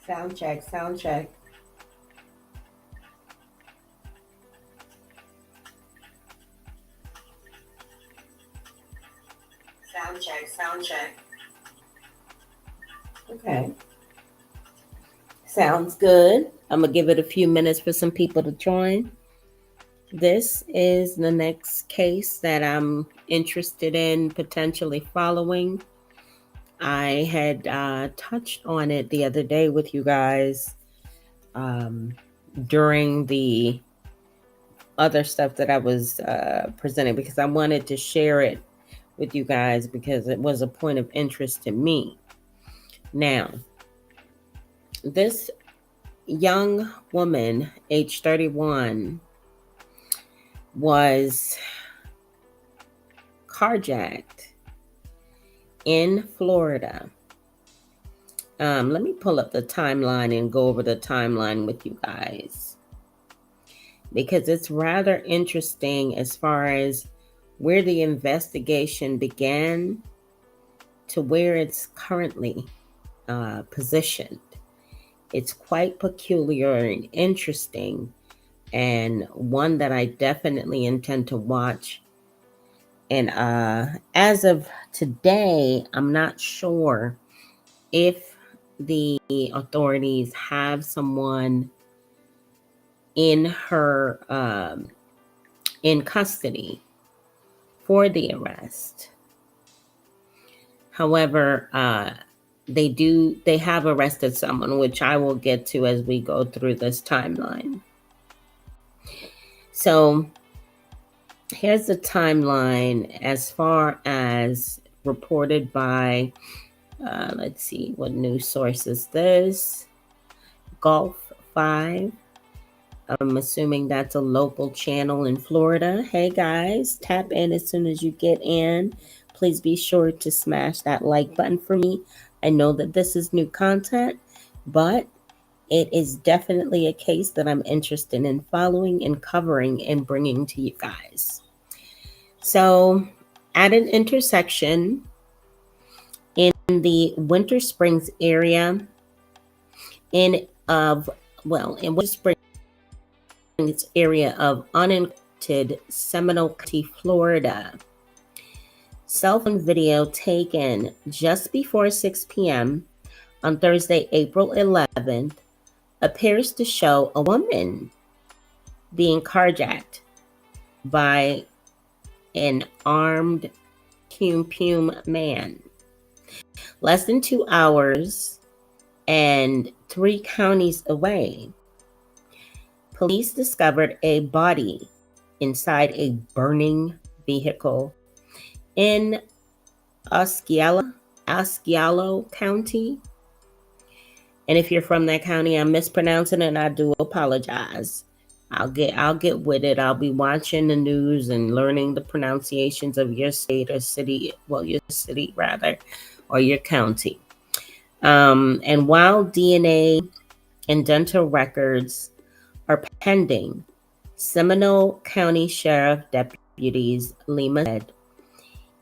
Sound check, sound check. Sound check, sound check. Okay. Sounds good. I'm going to give it a few minutes for some people to join. This is the next case that I'm interested in potentially following. I had touched on it the other day with you guys during the other stuff that I was presenting, because I wanted to share it with you guys because it was a point of interest to me. Now, this young woman, age 31, was carjacked in Florida. Let me pull up the timeline and go over the timeline with you guys, because it's rather interesting as far as where the investigation began to where it's currently positioned. It's quite peculiar and interesting, and one that I definitely intend to watch. And as of today, I'm not sure if the authorities have someone in her in custody for the arrest. However, they have arrested someone, which I will get to as we go through this timeline. So here's the timeline as far as reported by, let's see, what news source is this? Gulf 5. I'm assuming that's a local channel in Florida. Hey guys, tap in as soon as you get in. Please be sure to smash that like button for me. I know that this is new content, but it is definitely a case that I'm interested in following and covering and bringing to you guys. So, at an intersection in the Winter Springs area in Winter Springs area of unincorporated Seminole County, Florida. Cell phone video taken just before 6 p.m. on Thursday, April 11th, appears to show a woman being carjacked by an armed cum man. Less than 2 hours and 3 counties away, police discovered a body inside a burning vehicle in Osceola County. And if you're from that county, I'm mispronouncing it, and I do apologize. I'll get with it. I'll be watching the news and learning the pronunciations of your state or city, your city rather, or your county. And while DNA and dental records are pending, Seminole County Sheriff deputies Lima said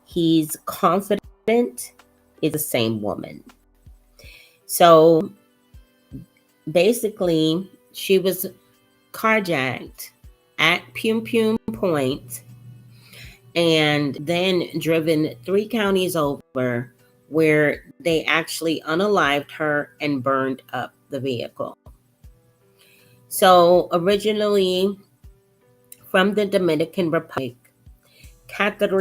he's confident it's the same woman. So basically, she was carjacked at Pum Point and then driven 3 counties over, where they actually unalived her and burned up the vehicle. So originally from the Dominican Republic, Catherine.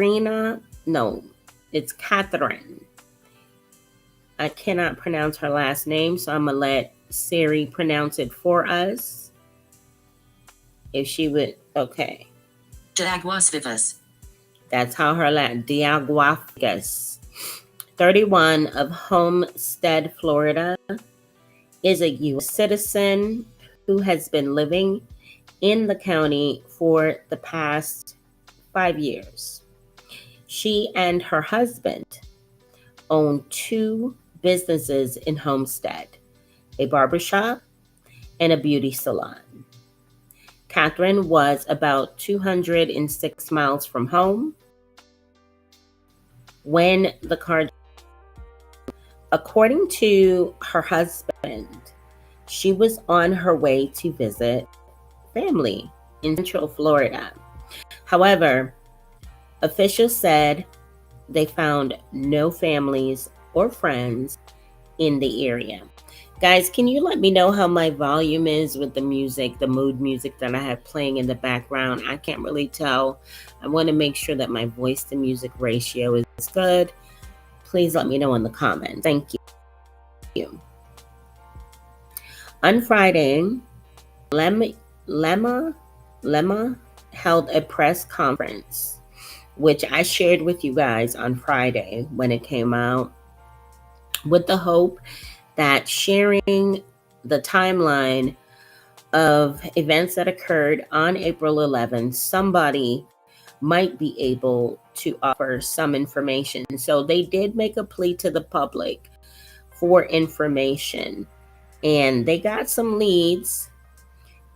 I cannot pronounce her last name, so I'm going to let Siri pronounce it for us. If she would, okay. Diaguas Vivas. That's how her last, Diaguas Vivas. 31 of Homestead, Florida, is a U.S. citizen who has been living in the county for the past 5 years. She and her husband own 2 businesses in Homestead, a barbershop and a beauty salon. Catherine was about 206 miles from home when the car. According to her husband, She was on her way to visit family in Central Florida. However, officials said they found no families or friends in the area. Guys, can you let me know how my volume is with the music, the mood music that I have playing in the background? I can't really tell. I want to make sure that my voice to music ratio is good. Please let me know in the comments. Thank you. On Friday, Lemma held a press conference, which I shared with you guys on Friday when it came out, with the hope that sharing the timeline of events that occurred on April 11th, somebody might be able to offer some information. So they did make a plea to the public for information, and they got some leads.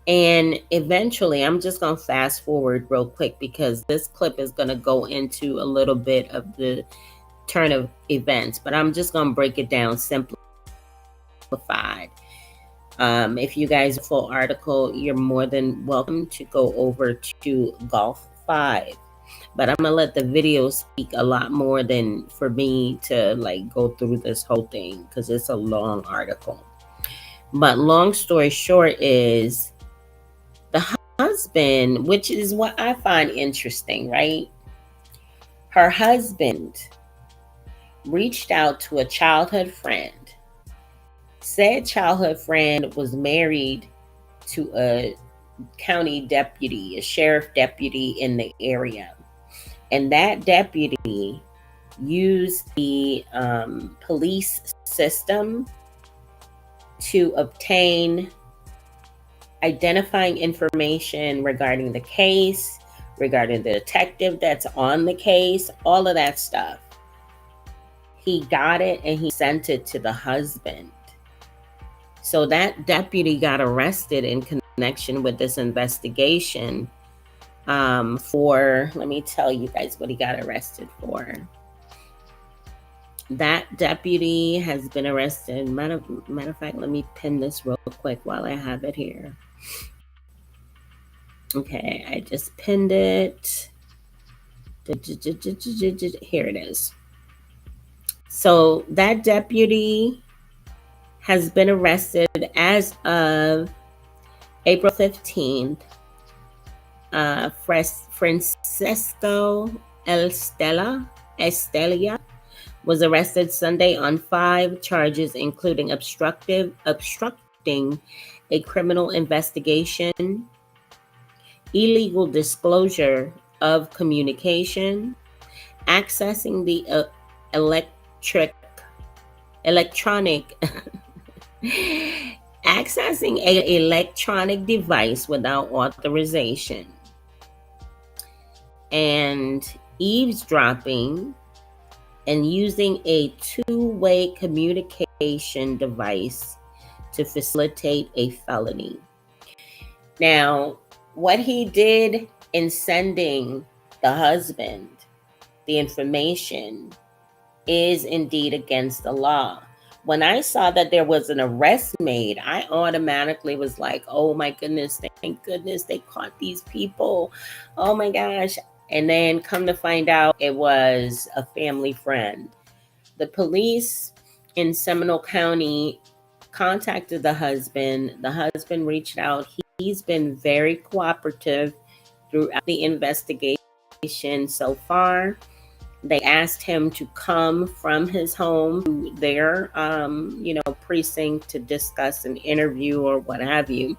And eventually, I'm just going to fast forward real quick because this clip is going to go into a little bit of the turn of events, but I'm just going to break it down simplified. If you guys full article, you're more than welcome to go over to Golf 5. But I'm going to let the video speak a lot more than for me to like go through this whole thing because it's a long article. But long story short is the husband, which is what I find interesting, right? Her husband reached out to a childhood friend. Said childhood friend was married to a county deputy, a sheriff deputy in the area. And that deputy used the police system to obtain identifying information regarding the case, regarding the detective that's on the case, all of that stuff. He got it and he sent it to the husband. So that deputy got arrested in connection with this investigation for, let me tell you guys what he got arrested for. That deputy has been arrested. Matter of fact, let me pin this real quick while I have it here. Okay, I just pinned it. Here it is. So that deputy has been arrested as of April 15th. Francisco Estella was arrested Sunday on 5 charges, including obstructing a criminal investigation, illegal disclosure of communication, accessing the accessing an electronic device without authorization, and eavesdropping, and using a two-way communication device to facilitate a felony. Now, what he did in sending the husband the information is indeed against the law. When I saw that there was an arrest made, I automatically was like, oh my goodness, thank goodness they caught these people. Oh my gosh. And then come to find out it was a family friend. The police in Seminole County contacted the husband. The husband reached out. He's been very cooperative throughout the investigation so far. They asked him to come from his home to their, precinct to discuss an interview or what have you.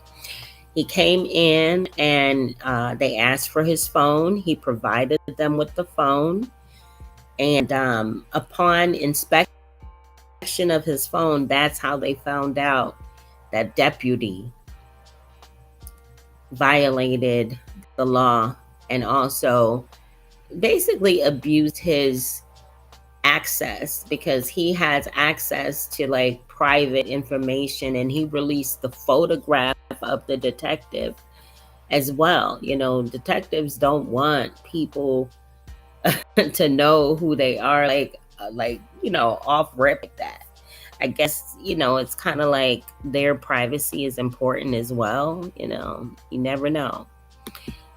He came in and they asked for his phone. He provided them with the phone. And upon inspection of his phone, that's how they found out that deputy violated the law and also basically abused his access, because he has access to like private information, and he released the photograph of the detective as well. You know, detectives don't want people to know who they are, like off rip like that. I guess, it's kind of like their privacy is important as well. You never know.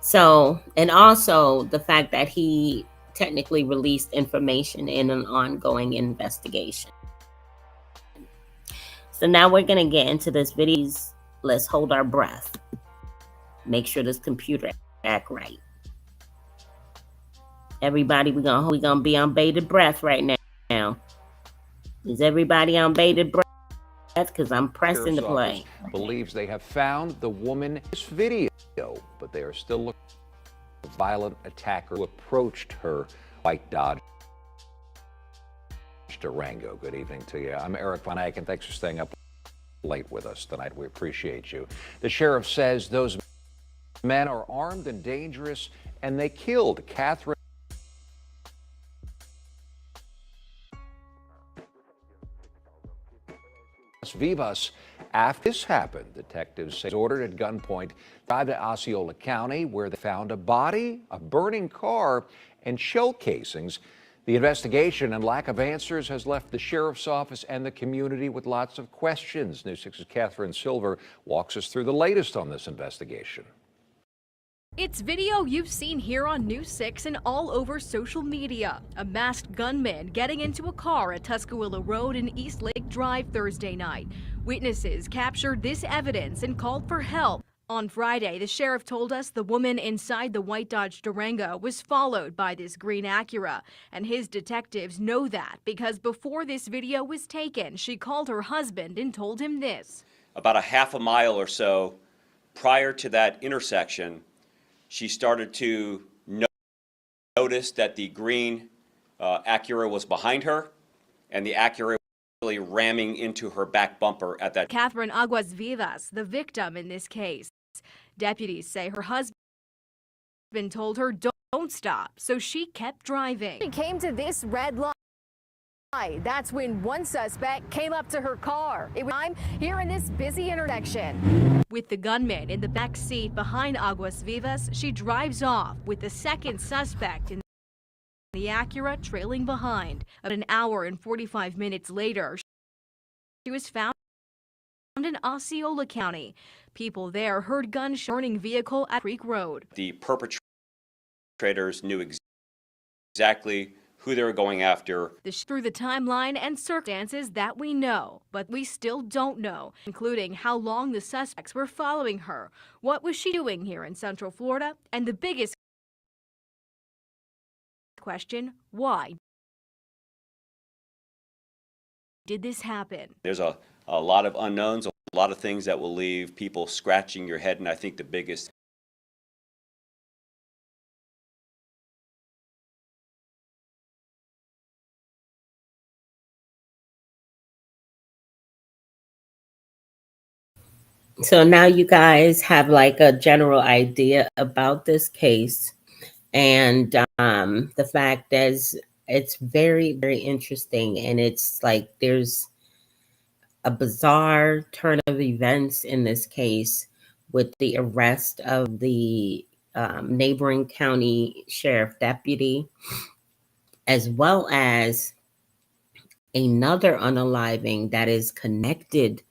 So, and also the fact that he technically released information in an ongoing investigation. So now we're going to get into this video. Let's hold our breath. Make sure this computer act right. Everybody, we're gonna be on bated breath right now. Is everybody on bated breath? Because I'm pressing the play. Believes they have found the woman in this video, but they are still looking for a violent attacker who approached her white Dodge Durango. Good evening to you. I'm Eric Von Eyck, and thanks for staying up late with us tonight. We appreciate you. The sheriff says those men are armed and dangerous, and they killed Catherine Vivas. After this happened, detectives say ordered at gunpoint, drive to Osceola County, where they found a body, a burning car, and shell casings. The investigation and lack of answers has left the sheriff's office and the community with lots of questions. News 6's Catherine Silver walks us through the latest on this investigation. It's video you've seen here on News 6 and all over social media. A masked gunman getting into a car at Tuscaloosa Road and East Lake Drive Thursday night. Witnesses captured this evidence and called for help. On Friday, the sheriff told us the woman inside the white Dodge Durango was followed by this green Acura. And his detectives know that because before this video was taken, she called her husband and told him this. About a half a mile or so prior to that intersection, she started to notice that the green Acura was behind her, and the Acura was really ramming into her back bumper at that. Catherine Aguas Vivas, the victim in this case. Deputies say her husband told her don't stop, so she kept driving. She came to this red light. That's when one suspect came up to her car. It was time here in this busy intersection. With the gunman in the back seat behind Aguas Vivas, she drives off with the second suspect in the Acura trailing behind. About an hour and 45 minutes later, she was found in Osceola County. People there heard gunshots burning vehicle at Creek Road. The perpetrators knew exactly who they were going after. Through the timeline and circumstances that we know, but we still don't know, including how long the suspects were following her. What was she doing here in Central Florida? And the biggest question, why did this happen? There's a lot of unknowns, a lot of things that will leave people scratching your head, and I think the biggest So now you guys have like a general idea about this case, and the fact is it's very, very interesting, and it's like there's a bizarre turn of events in this case with the arrest of the neighboring county sheriff deputy, as well as another unaliving that is connected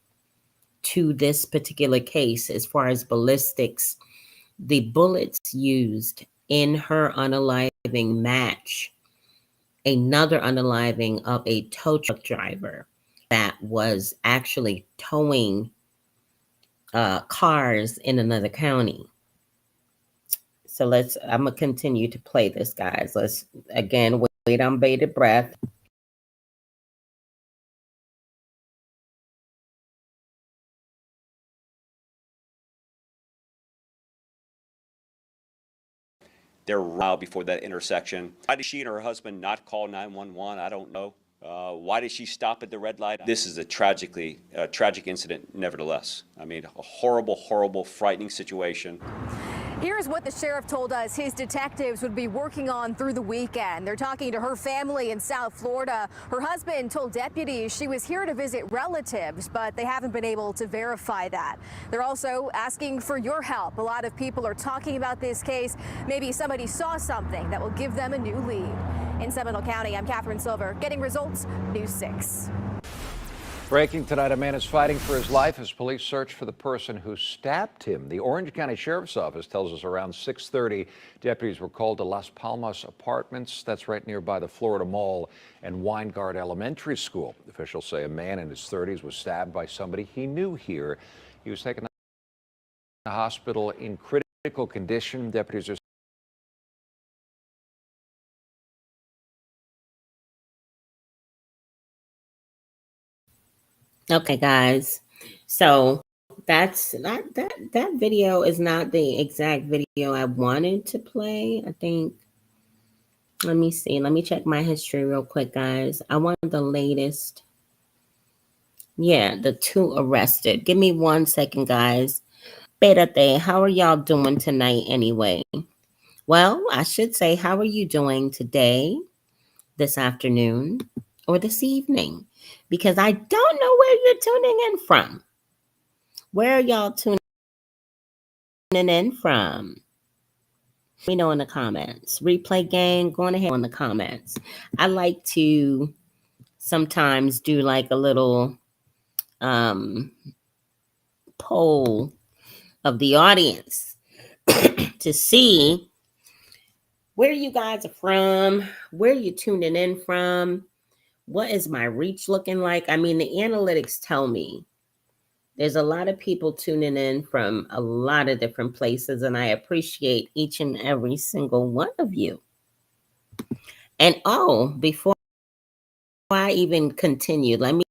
to this particular case. As far as ballistics, the bullets used in her unaliving match another unaliving of a tow truck driver that was actually towing cars in another county. So I'm gonna continue to play this, guys. Let's again wait on bated breath. there while before that intersection. Why did she and her husband not call 911? I don't know. Why did she stop at the red light? This is a tragic incident, nevertheless. I mean, a horrible, horrible, frightening situation. Here's what the sheriff told us his detectives would be working on through the weekend. They're talking to her family in South Florida. Her husband told deputies she was here to visit relatives, but they haven't been able to verify that. They're also asking for your help. A lot of people are talking about this case. Maybe somebody saw something that will give them a new lead. In Seminole County, I'm Catherine Silver, getting results, News 6. Breaking tonight, a man is fighting for his life as police search for the person who stabbed him. The Orange County Sheriff's Office tells us around 6:30, deputies were called to Las Palmas Apartments. That's right nearby the Florida Mall and Weingard Elementary School. Officials say a man in his 30s was stabbed by somebody he knew here. He was taken to the hospital in critical condition. Deputies are Okay, guys. So that's not that video is not the exact video I wanted to play. I think, let me see. Let me check my history real quick, guys. I want the latest. Yeah, the 2 arrested. Give me 1 second, guys. Espérate, how are y'all doing tonight anyway? Well, I should say, how are you doing today, this afternoon, or this evening? Because I don't know where you're tuning in from. Where are y'all tuning in from? Let me know in the comments. Replay gang, going ahead in the comments. I like to sometimes do like a little poll of the audience to see where you guys are from, where you tuning in from, what is my reach looking like. I mean, the analytics tell me there's a lot of people tuning in from a lot of different places, and I appreciate each and every single one of you. And oh, before I even continue, let me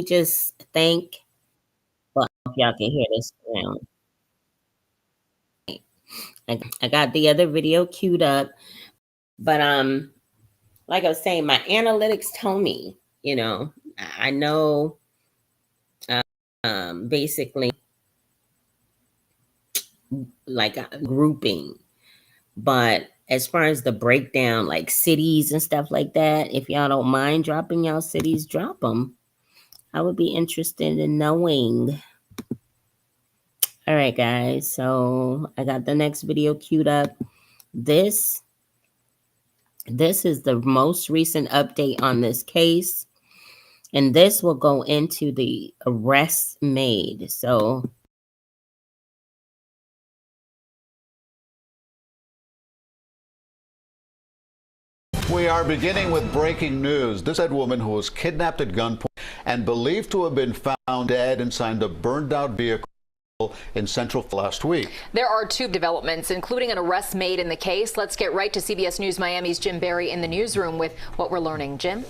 just thank, well, if y'all can hear this sound. I got the other video queued up, but like I was saying, my analytics tell me, you know, I know basically like a grouping, but as far as the breakdown, like cities and stuff like that, if y'all don't mind dropping y'all cities, drop them. I would be interested in knowing. All right, guys. So I got the next video queued up. This is the most recent update on this case, and this will go into the arrests made. So we are beginning with breaking news. This dead woman who was kidnapped at gunpoint and believed to have been found dead inside a burned out vehicle in Central last week. There are 2 developments, including an arrest made in the case. Let's get right to CBS News Miami's Jim Barry in the newsroom with what we're learning. Jim?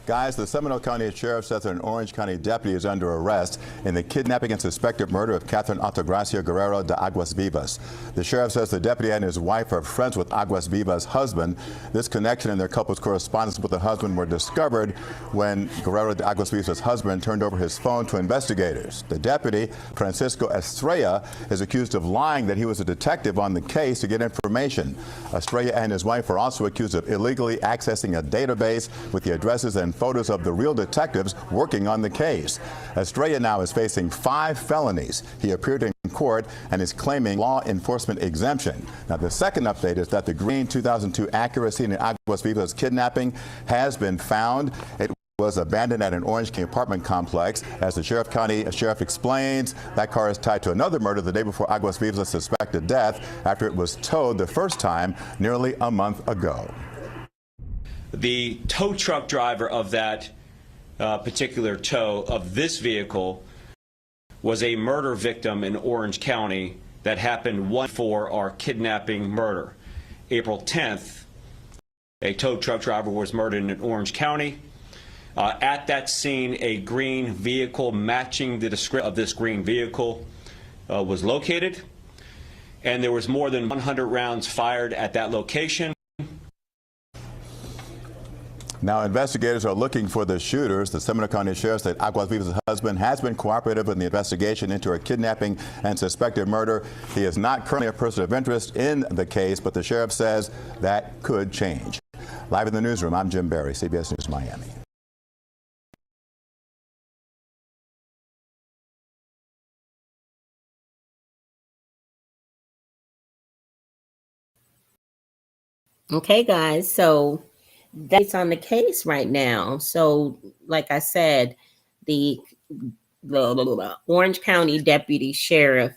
Guys, the Seminole County Sheriff says that an Orange County deputy is under arrest in the kidnapping and suspected murder of Catherine Altagracia Guerrero de Aguas Vivas. The sheriff says the deputy and his wife are friends with Aguas Vivas' husband. This connection and their couple's correspondence with the husband were discovered when Guerrero de Aguas Vivas' husband turned over his phone to investigators. The deputy, Francisco Estrella, is accused of lying that he was a detective on the case to get information. Estrella and his wife are also accused of illegally accessing a database with the addresses and photos of the real detectives working on the case. Estrella now is facing 5 felonies. He appeared in court and is claiming law enforcement exemption. Now, the second update is that the green 2002 Acura seen in Aguas Vivas kidnapping has been found. It was abandoned at an Orange County apartment complex. As the sheriff explains, that car is tied to another murder the day before Aguas Vivas' suspected death after it was towed the first time nearly a month ago. The tow truck driver of that particular tow of this vehicle was a murder victim in Orange County that happened for our kidnapping murder. April 10th, a tow truck driver was murdered in Orange County. At that scene, a green vehicle matching the description of this green vehicle was located, and there was more than 100 rounds fired at that location. Now, investigators are looking for the shooters. The Seminole County Sheriff said Aguas Vivas' husband has been cooperative in the investigation into her kidnapping and suspected murder. He is not currently a person of interest in the case, but the sheriff says that could change. Live in the newsroom, I'm Jim Barry, CBS News Miami. okay, guys. So That's on the case right now. So, like I said, the Orange County deputy sheriff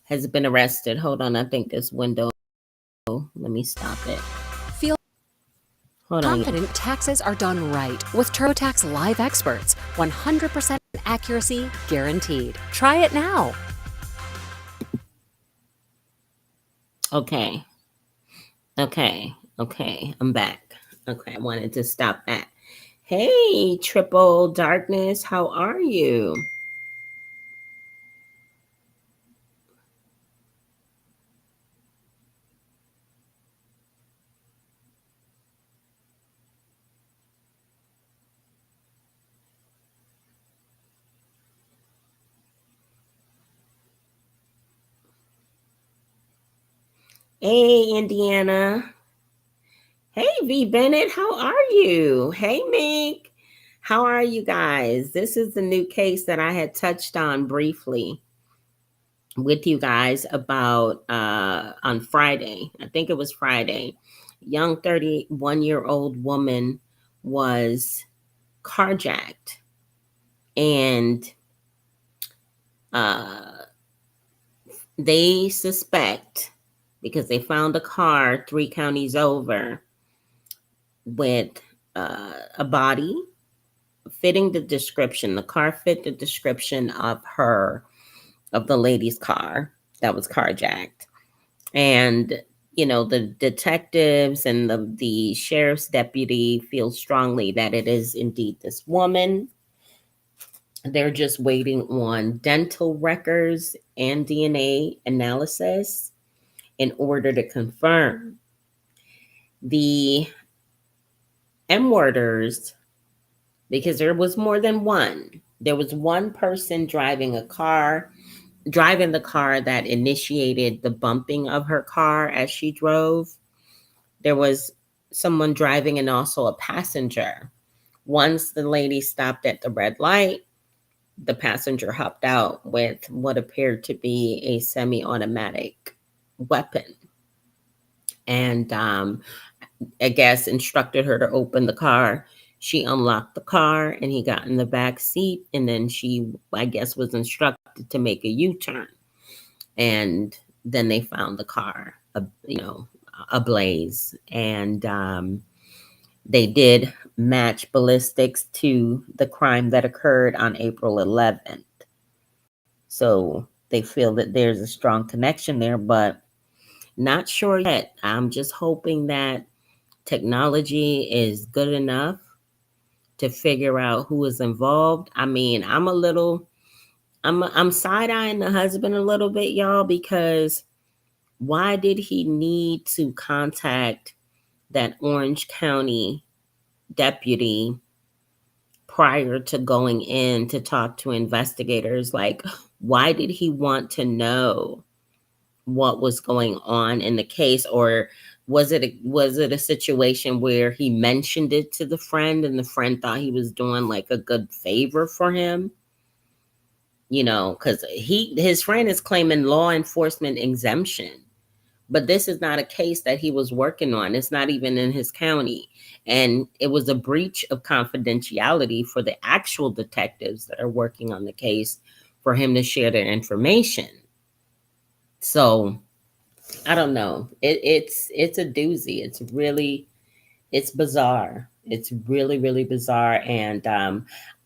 has been arrested. Hold on, I think this window. Let me stop it. Feel Hold on. confident taxes are done right with TurboTax Live Experts. 100% accuracy guaranteed. Try it now. Okay. I'm back. Okay, I wanted to stop that. Hey, Triple Darkness, how are you? Hey, Indiana. Hey, V. Bennett, how are you? Hey, Mick. How are you guys? This is the new case that I had touched on briefly with you guys about on Friday. I think it was Friday. Young 31-year-old woman was carjacked, and they suspect, because they found a car 3 counties over with a body fitting the description. The car fit the description of the lady's car that was carjacked. And, the detectives and the sheriff's deputy feel strongly that it is indeed this woman. They're just waiting on dental records and DNA analysis in order to confirm. The M-worders, because there was more than one. There was one person driving the car that initiated the bumping of her car as she drove. There was someone driving and also a passenger. Once the lady stopped at the red light, the passenger hopped out with what appeared to be a semi-automatic weapon. And I guess instructed her to open the car. She unlocked the car and he got in the back seat. And then she, I guess, was instructed to make a U-turn. And then they found the car, ablaze. And they did match ballistics to the crime that occurred on April 11th. So they feel that there's a strong connection there, but not sure yet. I'm just hoping that technology is good enough to figure out who is involved. I mean, I'm side-eyeing the husband a little bit, y'all, because why did he need to contact that Orange County deputy prior to going in to talk to investigators? Like, why did he want to know what was going on in the case? Or was it a situation where he mentioned it to the friend and the friend thought he was doing like a good favor for him? Because his friend is claiming law enforcement exemption, but this is not a case that he was working on. It's not even in his county. And it was a breach of confidentiality for the actual detectives that are working on the case for him to share their information. So I don't know. It's a doozy. It's bizarre. It's really, really bizarre. And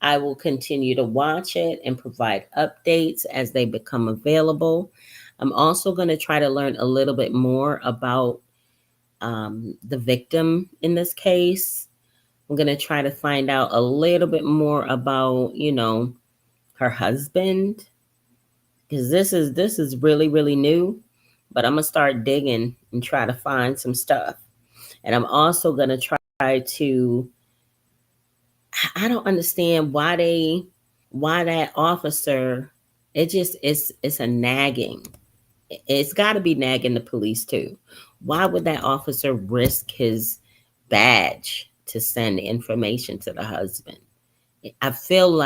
I will continue to watch it and provide updates as they become available. I'm also going to try to learn a little bit more about the victim in this case. I'm going to try to find out a little bit more about, her husband, because this is really, really new. But I'm going to start digging and try to find some stuff. And I'm also going to try to, I don't understand why that officer, it's a nagging. It's got to be nagging the police too. Why would that officer risk his badge to send information to the husband? I feel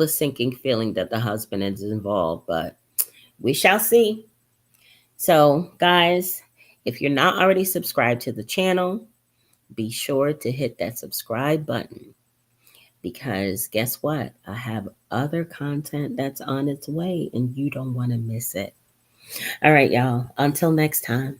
a sinking feeling that the husband is involved, but we shall see. So, guys, if you're not already subscribed to the channel, be sure to hit that subscribe button, because guess what? I have other content that's on its way and you don't want to miss it. All right, y'all. Until next time.